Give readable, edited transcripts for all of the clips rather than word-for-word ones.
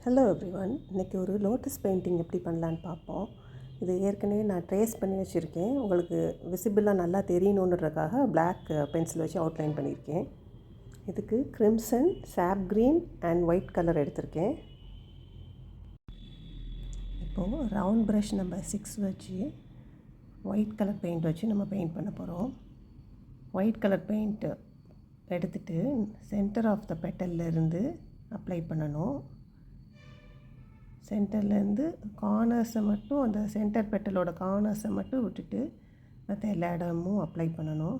Hello everyone. இன்றைக்கி ஒரு lotus painting எப்படி பண்ணலான்னு பார்ப்போம். இது ஏற்கனவே நான் ட்ரேஸ் பண்ணி வச்சுருக்கேன். உங்களுக்கு விசிபிளாக நல்லா தெரியணுன்றதுக்காக பிளாக் பென்சில் வச்சு அவுட்லைன் பண்ணியிருக்கேன். இதுக்கு கிரிம்சன், சாப் க்ரீன் அண்ட் ஒயிட் கலர் எடுத்திருக்கேன். இப்போது ரவுண்ட் ப்ரஷ் நம்பர் 6 வச்சு ஒயிட் கலர் பெயிண்ட் வச்சு நம்ம பெயிண்ட் பண்ண போகிறோம். ஒயிட் கலர் பெயிண்ட்டு எடுத்துகிட்டு சென்டர் ஆஃப் த பெட்டல்லேருந்து அப்ளை பண்ணணும். சென்டர்லேருந்து கார்னர்ஸை மட்டும், அந்த சென்டர் பெட்டலோட கார்னர்ஸை மட்டும் விட்டுட்டு மற்ற எல்லா இடமும் அப்ளை பண்ணணும்.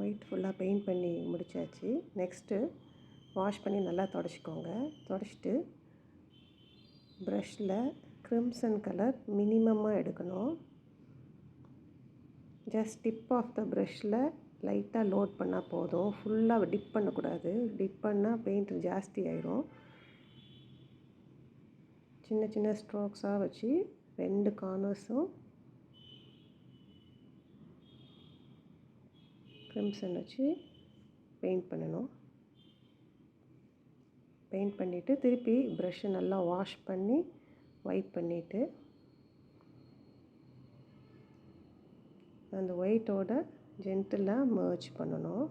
ஒயிட் ஃபுல்லாக பெயிண்ட் பண்ணி முடித்தாச்சு. நெக்ஸ்ட்டு வாஷ் பண்ணி நல்லா தொடச்சிக்கோங்க. தொடச்சிட்டு ப்ரஷில் கிரிம்சன் கலர் மினிமமாக எடுக்கணும். ஜஸ்ட் டிப் ஆஃப் த ப்ரஷில் லைட்டாக லோட் பண்ணால் போதும். ஃபுல்லாக டிப் பண்ணக்கூடாது. டிப் பண்ணால் பெயிண்ட் ஜாஸ்தி ஆயிரும். சின்ன சின்ன ஸ்ட்ரோக்ஸாக வச்சு 2 கார்னர்ஸும் கிரிம்சன் வச்சு பெயிண்ட் பண்ணணும். பெயிண்ட் பண்ணிவிட்டு திருப்பி ப்ரஷ்ஷை நல்லா வாஷ் பண்ணி வைப் பண்ணிவிட்டு அந்த ஒயிட்டோட ஜென்டிலாக மர்ஜ் பண்ணணும்.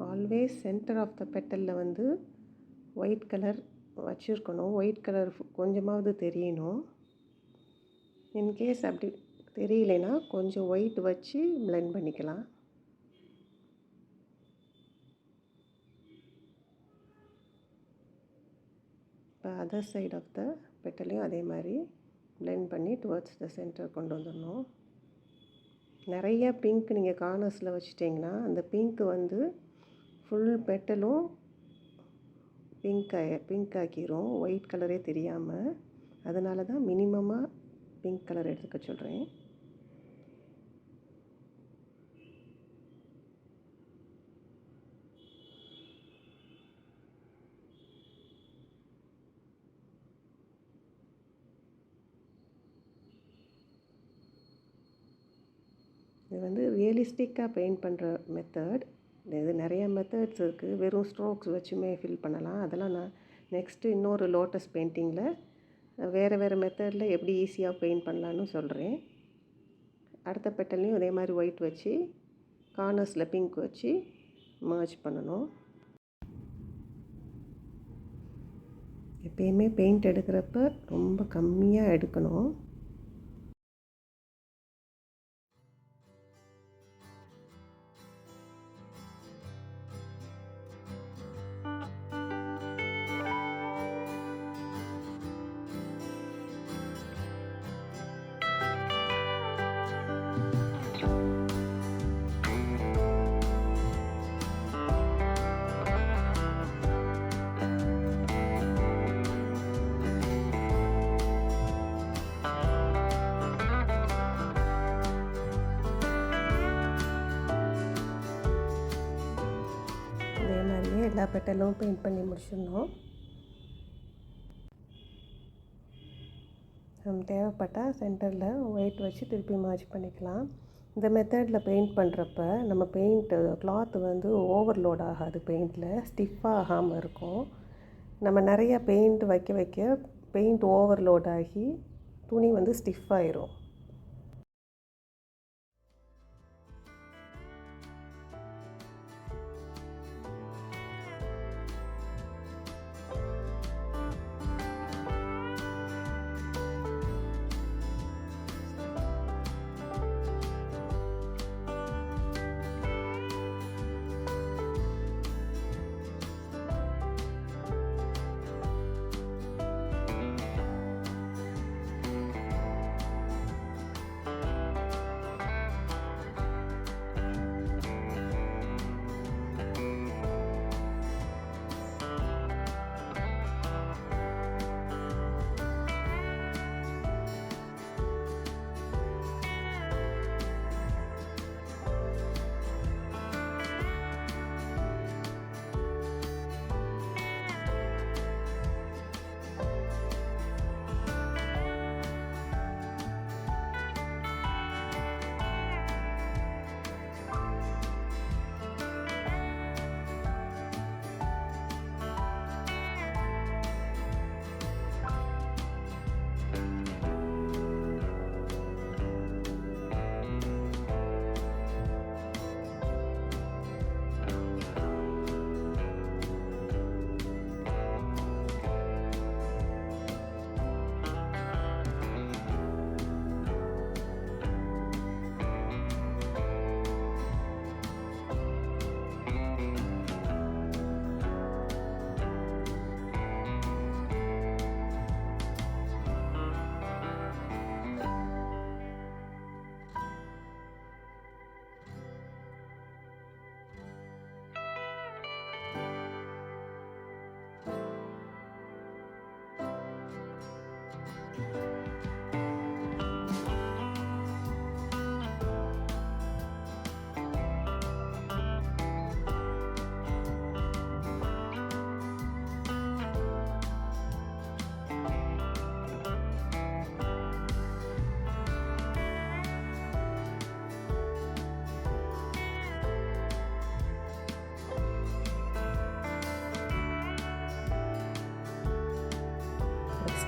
ஆல்வேஸ் சென்டர் ஆஃப் த பெட்டலில் ஒயிட் கலர் வச்சுருக்கணும். ஒயிட் கலர் கொஞ்சமாவது தெரியணும். இன்கேஸ் அப்படி தெரியலைன்னா கொஞ்சம் ஒயிட் வச்சு பிளெண்ட் பண்ணிக்கலாம். இப்போ அதர் சைட் ஆஃப் த பெட்டலையும் அதே மாதிரி பிளெண்ட் பண்ணி டுவர்ட்ஸ் த சென்டர் கொண்டு வந்துடணும். நிறைய பிங்க் நீங்கள் கார்னர்ஸில் வச்சுட்டிங்கன்னா அந்த பிங்க்கு ஃபுல் பெட்டலும் பிங்க் ஆக்கிரும், ஒயிட் கலரே தெரியாமல். அதனால தான் மினிமமாக பிங்க் கலர் எடுத்துக்க சொல்கிறேன். இது ரியலிஸ்டிக்காக பெயிண்ட் பண்ணுற மெத்தட். இது நிறைய மெத்தட்ஸ் இருக்குது. வெறும் ஸ்ட்ரோக்ஸ் வச்சுமே ஃபில் பண்ணலாம். அதெல்லாம் நான் நெக்ஸ்ட்டு இன்னொரு லோட்டஸ் பெயிண்டிங்கில் வேறு மெத்தடில் எப்படி ஈஸியாக பெயிண்ட் பண்ணலான்னு சொல்கிறேன். அடுத்த பெட்டல்லையும் இதே மாதிரி ஒயிட் வச்சு கார்னர்ஸில் பிங்க் வச்சு மர்ஜ் பண்ணணும். எப்பயுமே பெயிண்ட் எடுக்கிறப்ப ரொம்ப கம்மியாக எடுக்கணும். இதே மாதிரியே எல்லா பெட்டலும் பெயிண்ட் பண்ணி முடிச்சிடணும். நம்ம தேவைப்பட்டால் சென்டரில் ஒயிட் வச்சு திருப்பி மர்ஜ் பண்ணிக்கலாம். இந்த மெத்தடில் பெயிண்ட் பண்ணுறப்ப நம்ம பெயிண்ட்டு கிளாத்து ஓவர்லோட் ஆகாது. பெயிண்டில் ஸ்டிஃபாக ஆகாமல் இருக்கும். நம்ம நிறையா பெயிண்ட் வைக்க பெயிண்ட் ஓவர்லோட் ஆகி துணி ஸ்டிஃபாயிரும்.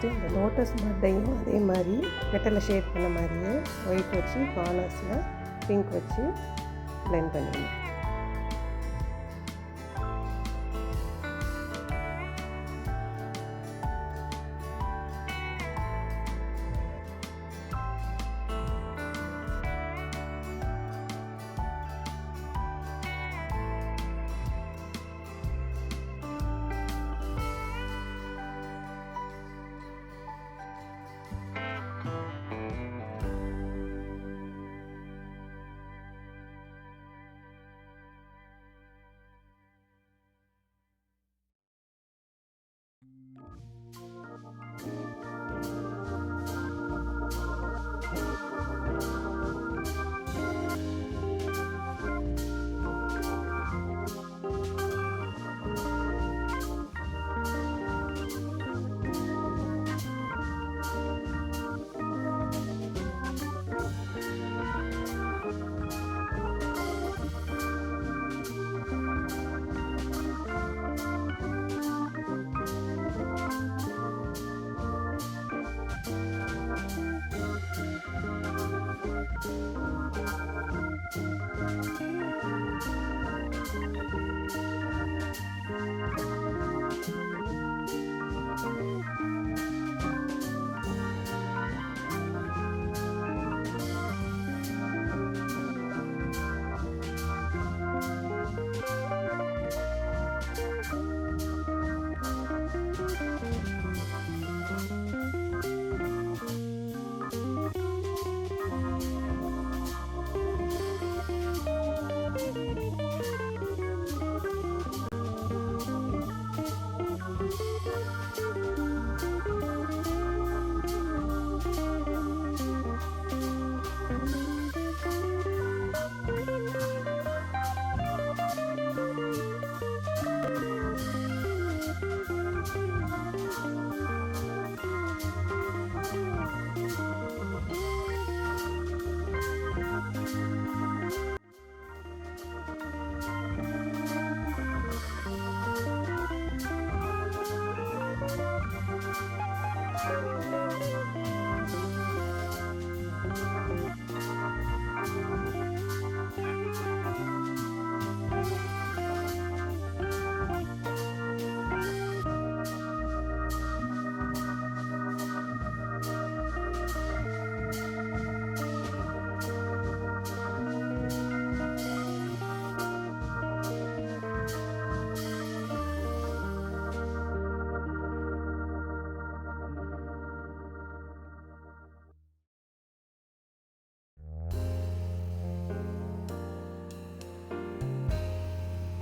நெக்ஸ்ட்டு இந்த லோட்டஸ் பட்டையும் அதே மாதிரி பெட்டலை ஷேட் பண்ண மாதிரியே ஒயிட் வச்சு கார்னர்ஸில் பிங்க் வச்சு பிளெண்ட் பண்ணிடணும்.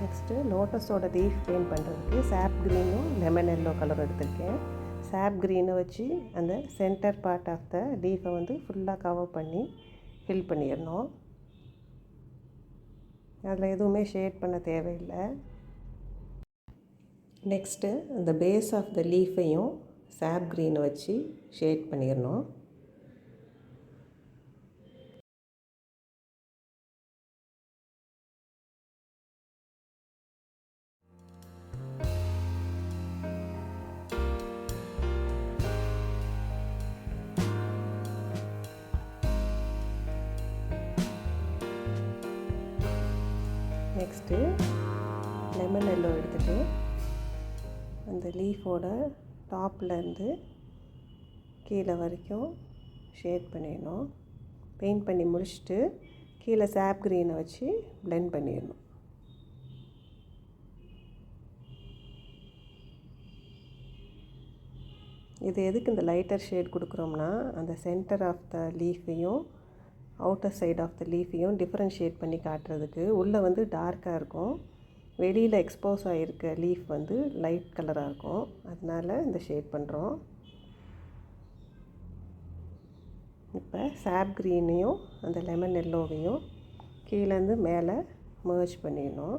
நெக்ஸ்ட்டு லோட்டஸோட லீஃப் பெயிண்ட் பண்ணுறதுக்கு சாப் க்ரீனும் லெமன் எல்லோ கலர் எடுத்திருக்கேன். சாப் க்ரீனை வச்சு அந்த சென்டர் பார்ட் ஆஃப் த லீஃபை வந்து ஃபுல்லாக கவர் பண்ணி ஃபில் பண்ணிடணும். அதில் எதுவுமே ஷேட் பண்ண தேவையில்லை. நெக்ஸ்ட்டு அந்த பேஸ் ஆஃப் த லீஃபையும் சாப் க்ரீனை வச்சு ஷேட் பண்ணிடணும். நெக்ஸ்ட்டு லெமன் எல்லோ எடுத்துகிட்டு அந்த லீஃபோட டாப்லேருந்து கீழே வரைக்கும் ஷேட் பண்ணிடணும். பெயிண்ட் பண்ணி முடிச்சுட்டு கீழே சாப் க்ரீனை வச்சு பிளெண்ட் பண்ணிடணும். இது எதுக்கு இந்த லைட்டர் ஷேட் கொடுக்குறோம்னா அந்த சென்டர் ஆஃப் த லீஃபையும் அவுட்டர் சைட் ஆஃப் த லீஃபையும் டிஃப்ரென்ஷியேட் பண்ணி காட்டுறதுக்கு. உள்ளே வந்து டார்க்காக இருக்கும், வெளியில் எக்ஸ்போஸ் ஆகிருக்க லீஃப் வந்து லைட் கலராக இருக்கும். அதனால் இந்த ஷேட் பண்ணுறோம். இப்போ சாப் க்ரீனையும் அந்த லெமன் எல்லோவையும் கீழேருந்து மேலே மர்ஜ் பண்ணிடணும்.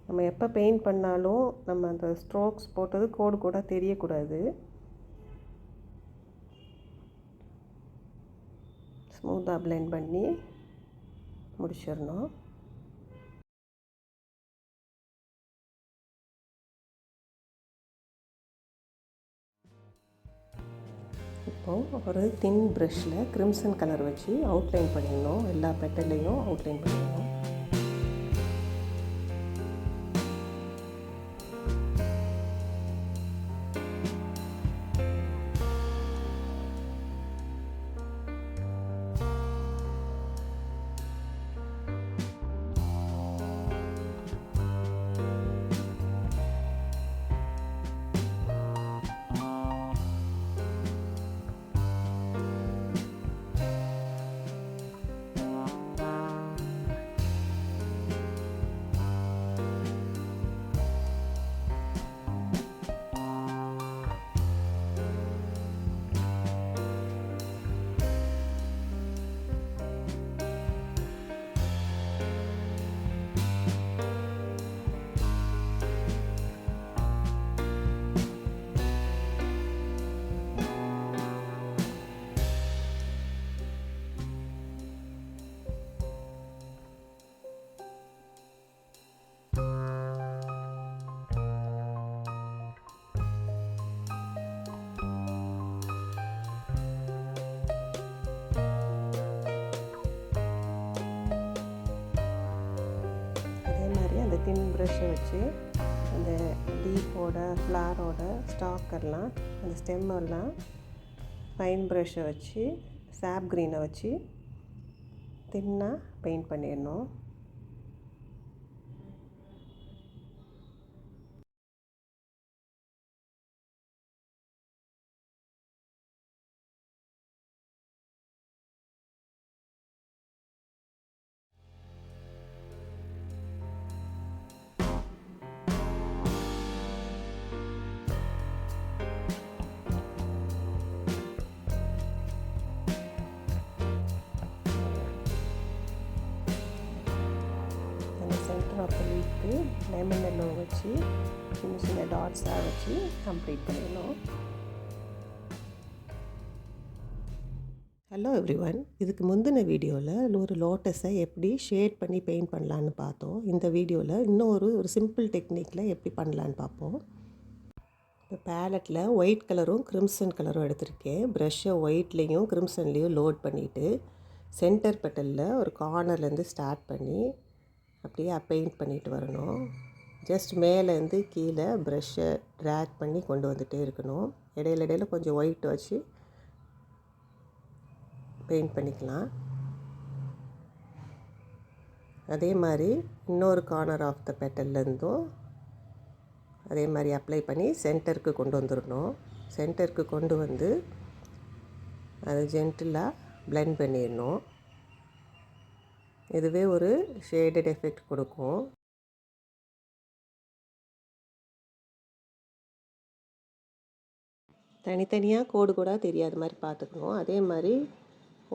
நம்ம எப்போ பெயிண்ட் பண்ணாலும் நம்ம அந்த ஸ்ட்ரோக்ஸ் போட்டது கோடு கூட தெரியக்கூடாது. ஸ்மூத்தாக பிளெண்ட் பண்ணி முடிச்சிடணும். இப்போது ஒரு தின் ப்ரஷ்ஷில் க்ரிம்சன் கலர் வச்சு அவுட்லைன் பண்ணிடணும். எல்லா பெட்டல்லையும் அவுட்லைன் பண்ணிடணும். அந்த தின் ப்ரஷ்ஷை வச்சு அந்த லீஃபோட ஃப்ளாரோட ஸ்டாக்கெல்லாம் அந்த ஸ்டெம்மெல்லாம் ஃபைன் ப்ரஷ்ஷை வச்சு சாப் க்ரீனை வச்சு தின்னாக பெயிண்ட் பண்ணிடணும். சென்டர் ஆஃப் த லீஃப்க்கு லெமன் எல்லோ வச்சு சின்ன சின்ன டாட்ஸாக வச்சு கம்ப்ளீட் பண்ணிடணும். ஹலோ எவ்ரிவன், இதுக்கு முந்தின வீடியோவில் ஒரு லோட்டஸை எப்படி ஷேட் பண்ணி பெயிண்ட் பண்ணலான்னு பார்த்தோம். இந்த வீடியோவில் இன்னும் ஒரு சிம்பிள் டெக்னிக்கில் எப்படி பண்ணலான்னு பார்ப்போம். இப்போ பேலட்டில் ஒயிட் கலரும் க்ரிம்சன் கலரும் எடுத்திருக்கேன். ப்ரஷ்ஷை ஒயிட்லேயும் க்ரிம்சன்லேயும் லோட் பண்ணிவிட்டு சென்டர் பெட்டலில் ஒரு கார்னர்லேருந்து ஸ்டார்ட் பண்ணி அப்படியே பெயிண்ட் பண்ணிட்டு வரணும். ஜஸ்ட் மேலேருந்து கீழே ப்ரஷ்ஷை ட்ராக் பண்ணி கொண்டு வந்துகிட்டே இருக்கணும். இடையில கொஞ்சம் ஒயிட் வச்சு பெயிண்ட் பண்ணிக்கலாம். அதே மாதிரி இன்னொரு கார்னர் ஆஃப் த பெட்டல்லேருந்தும் அதே மாதிரி அப்ளை பண்ணி சென்டருக்கு கொண்டு வந்துடணும். சென்டருக்கு கொண்டு வந்து அதை ஜென்டிலாக பிளெண்ட் பண்ணிடணும். இதுவே ஒரு ஷேடட் எஃபெக்ட் கொடுக்கும். தனித்தனியாக கோடாக தெரியாத மாதிரி பார்த்துக்கணும். அதே மாதிரி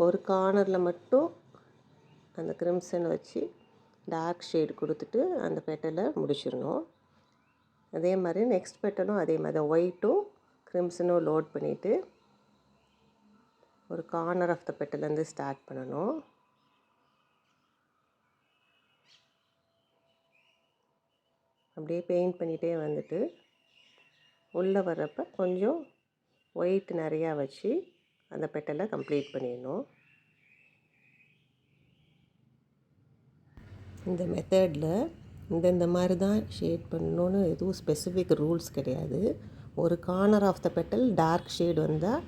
ஒரு கார்னரில் மட்டும் அந்த க்ரிம்சன் வச்சு டார்க் ஷேடு கொடுத்துட்டு அந்த பெட்டலை முடிச்சிடணும். அதே மாதிரி நெக்ஸ்ட் பெட்டலும் அதே மாதிரி ஒயிட்டும் க்ரிம்சனும் லோட் பண்ணிவிட்டு ஒரு கார்னர் ஆஃப் த பெட்டலேருந்து ஸ்டார்ட் பண்ணணும். அப்படியே பெயிண்ட் பண்ணிகிட்டே வந்துட்டு உள்ளே வர்றப்போ கொஞ்சம் ஒயிட் நிறையா வச்சு அந்த பெட்டலை கம்ப்ளீட் பண்ணிடணும். இந்த மெத்தடில் இந்த மாதிரி தான் ஷேட் பண்ணணுன்னு எதுவும் ஸ்பெசிஃபிக் ரூல்ஸ் கிடையாது. ஒரு corner of the petal dark shade வந்தால்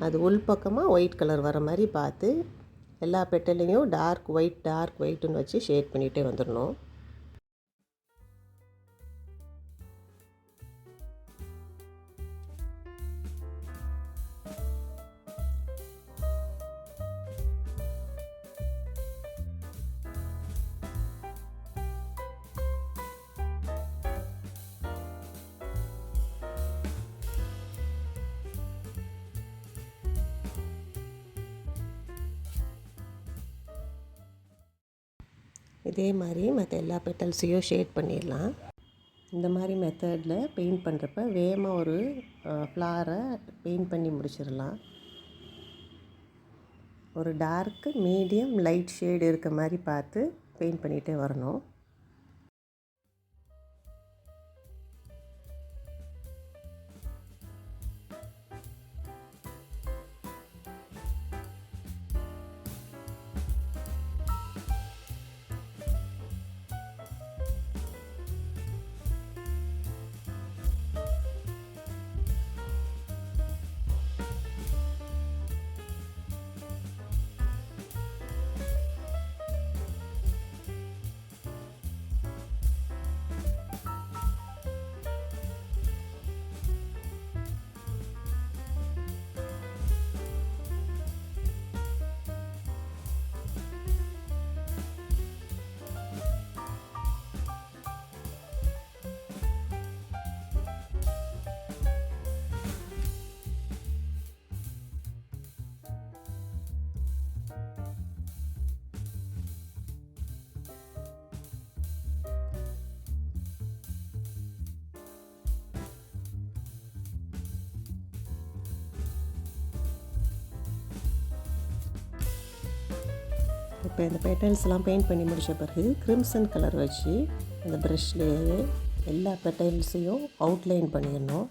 அது உள்பக்கமாக ஒயிட் கலர் வர மாதிரி பார்த்து எல்லா பெட்டலையும் டார்க் ஒயிட்டுன்னு வச்சு ஷேட் பண்ணிகிட்டே வந்துடணும். இதே மாதிரி மற்ற எல்லா பெட்டல்ஸையும் ஷேட் பண்ணிடலாம். இந்த மாதிரி மெத்தடில் பெயிண்ட் பண்ணுறப்ப வேகமாக ஒரு ஃப்ளாரை பெயிண்ட் பண்ணி முடிச்சிடலாம். ஒரு டார்க் மீடியம் லைட் ஷேடு இருக்க மாதிரி பார்த்து பெயிண்ட் பண்ணிகிட்டே வரணும். இப்போ இந்த பெட்டல்ஸ்லாம் பெயிண்ட் பண்ணி முடித்த பிறகு கிரிம்சன் கலர் வச்சு அந்த ப்ரஷ்லேயே எல்லா பெட்டல்ஸையும் அவுட்லைன் பண்ணிடணும்.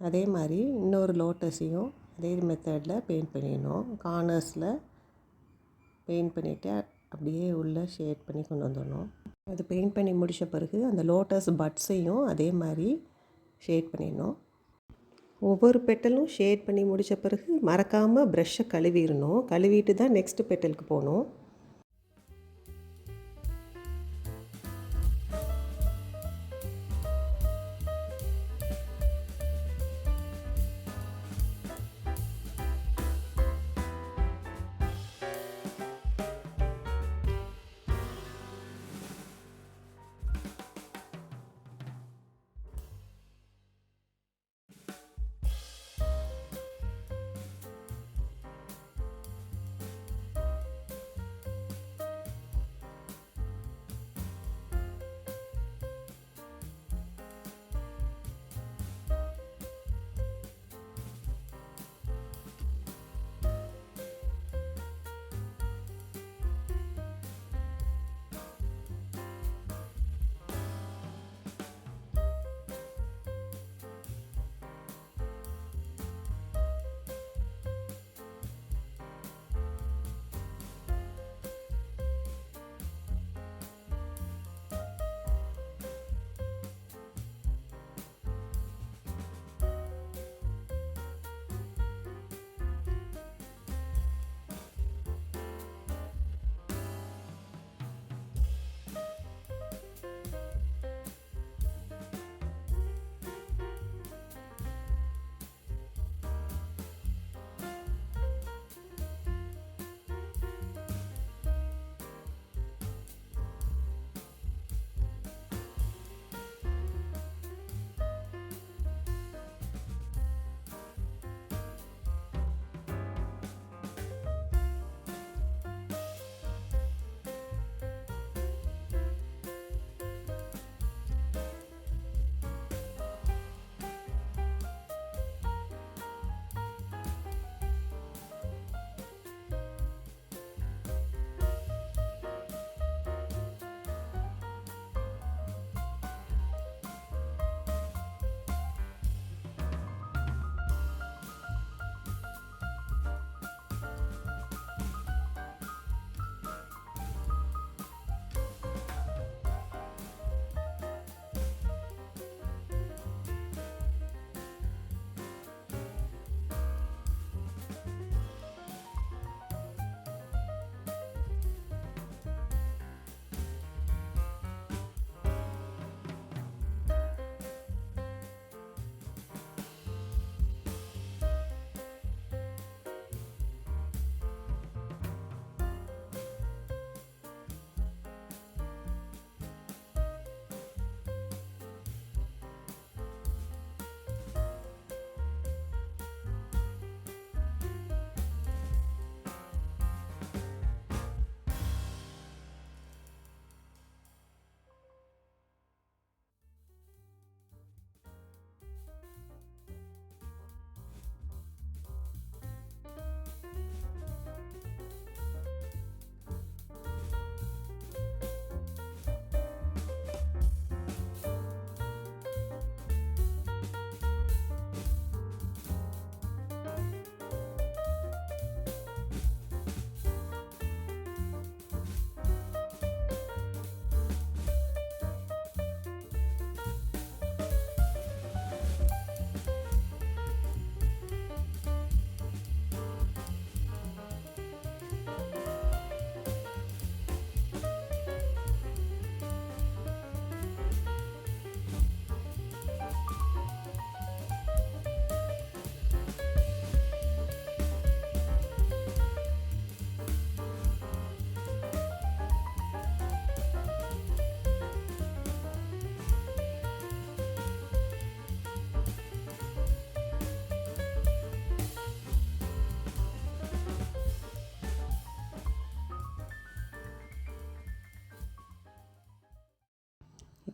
அதே மாதிரி இன்னொரு லோட்டஸையும் அதே மெத்தடில் பெயிண்ட் பண்ணிடணும். கார்னர்ஸில் பெயிண்ட் பண்ணிவிட்டு அப்படியே உள்ளே ஷேட் பண்ணி கொண்டு வந்துடணும். அது பெயிண்ட் பண்ணி முடித்த பிறகு அந்த லோட்டஸ் பட்ஸையும் அதே மாதிரி ஷேட் பண்ணிடணும். ஒவ்வொரு பெட்டலும் ஷேட் பண்ணி முடித்த பிறகு மறக்காமல் ப்ரஷ்ஷை கழுவிடணும். கழுவிட்டு தான் நெக்ஸ்ட்டு பெட்டலுக்கு போகணும்.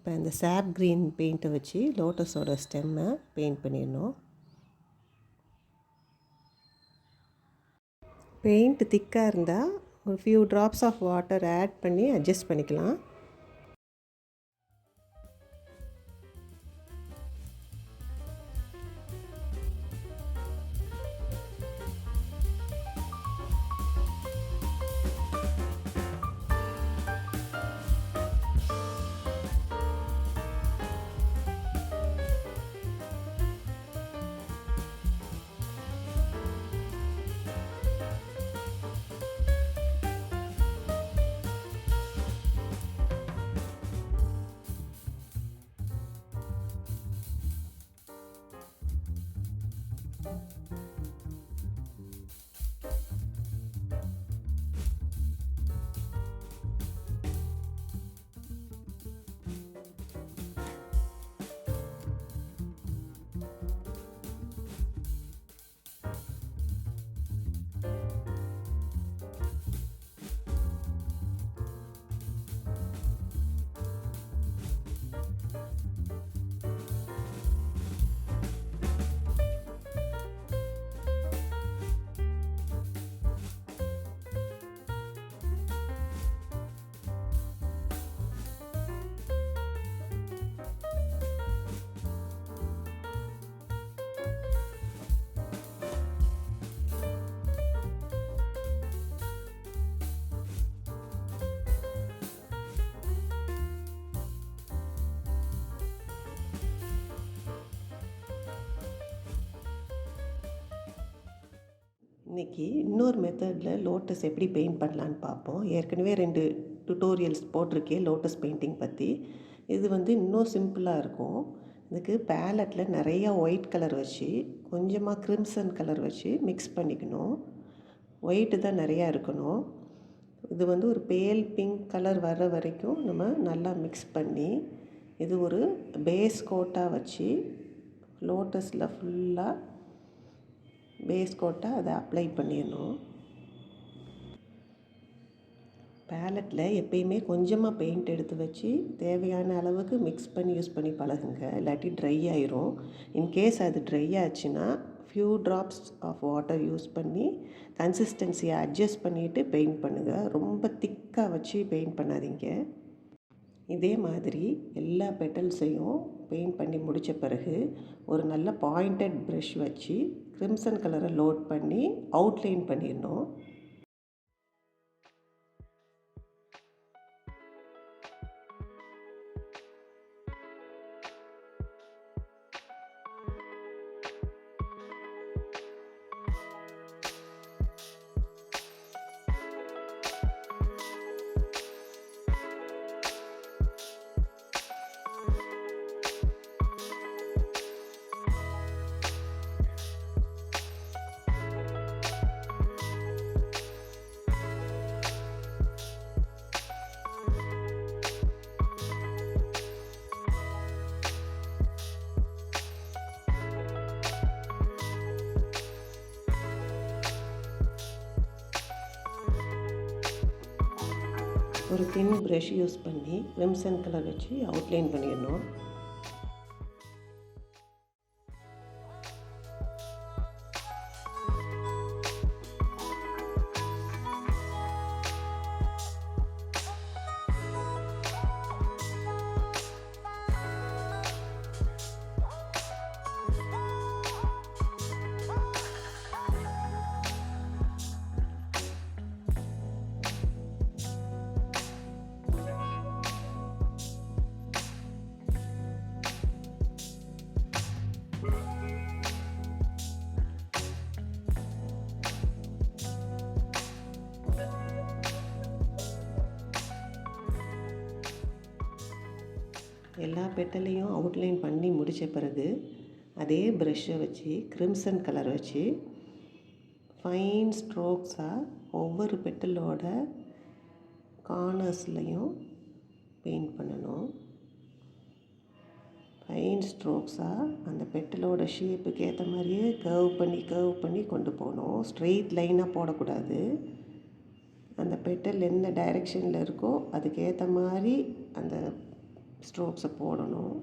இப்போ இந்த சாப் க்ரீன் பெயிண்ட்டை வச்சு லோட்டஸோட ஸ்டெம்மை பெயிண்ட் பண்ணிடணும். பெயிண்ட் திக்காக இருந்தால் ஒரு few drops of water add பண்ணி அட்ஜஸ்ட் பண்ணிக்கலாம். இன்றைக்கி இன்னொரு மெத்தடில் லோட்டஸ் எப்படி பெயிண்ட் பண்ணலான்னு பார்ப்போம். ஏற்கனவே 2 டுட்டோரியல்ஸ் போட்டிருக்கேன் லோட்டஸ் பெயிண்டிங் பற்றி. இது இன்னும் சிம்பிளாக இருக்கும். இதுக்கு பேலட்டில் நிறையா ஒயிட் கலர் வச்சு கொஞ்சமாக க்ரிம்சன் கலர் வச்சு மிக்ஸ் பண்ணிக்கணும். ஒயிட்டு தான் நிறையா இருக்கணும். இது ஒரு பேல் பிங்க் கலர் வர்ற வரைக்கும் நம்ம நல்லா மிக்ஸ் பண்ணி இது ஒரு பேஸ் கோட்டாக வச்சு லோட்டஸில் ஃபுல்லாக பேஸ் கோட்டாக அதை அப்ளை பண்ணிடணும். பேலட்டில் எப்பயுமே கொஞ்சமாக பெயிண்ட் எடுத்து வச்சு தேவையான அளவுக்கு மிக்ஸ் பண்ணி யூஸ் பண்ணி பழகுங்க, இல்லாட்டி ட்ரை ஆயிரும். இன்கேஸ் அது ட்ரை ஆச்சுன்னா few drops of water use பண்ணி கன்சிஸ்டன்சியை அட்ஜஸ்ட் பண்ணிவிட்டு பெயிண்ட் பண்ணுங்கள். ரொம்ப திக்காக வச்சு பெயிண்ட் பண்ணாதீங்க. இதே மாதிரி எல்லா பெட்டல்ஸையும் பெயிண்ட் பண்ணி முடித்த பிறகு ஒரு நல்ல பாயிண்டட் ப்ரஷ் வச்சு க்ரிம்சன் கலரை லோட் பண்ணி அவுட்லைன் பண்ணிடணும். ஒரு தின் ப்ரஷ் யூஸ் பண்ணி க்ரிம்சன் கலர் வச்சு அவுட்லைன் பண்ணிடணும். எல்லா பெட்டலையும் அவுட்லைன் பண்ணி முடித்த பிறகு அதே ப்ரஷ்ஷை வச்சு க்ரிம்சன் கலர் வச்சு ஃபைன் ஸ்ட்ரோக்ஸாக ஒவ்வொரு பெட்டலோட கார்னர்ஸ்லையும் பெயிண்ட் பண்ணணும். ஃபைன் ஸ்ட்ரோக்ஸாக அந்த பெட்டலோட ஷேப்புக்கு ஏற்ற மாதிரியே கர்வ் பண்ணி கொண்டு போகணும். ஸ்ட்ரெயிட் லைனாக போடக்கூடாது. அந்த பெட்டல் என்ன டைரெக்ஷனில் இருக்கோ அதுக்கேற்ற மாதிரி அந்த ஸ்ட்ரோக்ஸை போடணும்.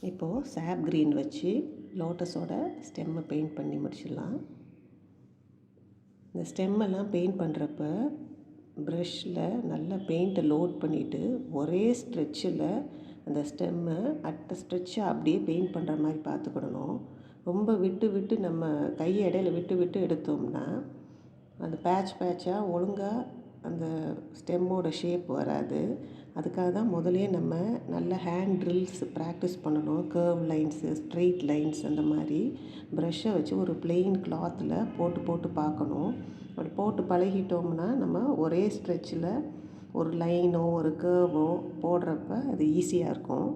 இப்போது சாப் க்ரீன் வச்சு லோட்டஸோட ஸ்டெம்மை பெயிண்ட் பண்ணி முடிச்சிடலாம். இந்த ஸ்டெம்மெல்லாம் பெயிண்ட் பண்ணுறப்ப ப்ரஷ்ஷில் நல்லா பெயிண்ட்டை லோட் பண்ணிவிட்டு ஒரே ஸ்ட்ரெச்சில் அந்த ஸ்டெம்மை அட்ட ஸ்ட்ரெச்சை அப்படியே பெயிண்ட் பண்ணுற மாதிரி பார்த்துக்கிடணும். ரொம்ப விட்டு விட்டு நம்ம கையை இடையில விட்டு விட்டு எடுத்தோம்னா அந்த பேட்சாக ஒழுங்காக அந்த ஸ்டெம்மோட ஷேப் வராது. அதுக்காக தான் முதலே நம்ம நல்ல ஹேண்ட் ட்ரில்ஸ் ப்ராக்டிஸ் பண்ணணும். கர்வ் லைன்ஸு, ஸ்ட்ரெயிட் லைன்ஸ் அந்த மாதிரி ப்ரஷ்ஷை வச்சு ஒரு பிளெயின் கிளாத்தில் போட்டு போட்டு பார்க்கணும். அப்படி போட்டு பழகிட்டோம்னா நம்ம ஒரே ஸ்ட்ரெச்சில் ஒரு லைனோ ஒரு கர்வோ போடுறப்ப அது ஈஸியாக இருக்கும்.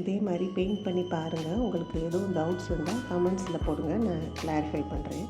இதே மாதிரி பெயிண்ட் பண்ணி பாருங்கள். உங்களுக்கு எதுவும் டவுட்ஸ் இருந்தால் கமெண்ட்ஸில் போடுங்க, நான் கிளாரிஃபை பண்ணுறேன்.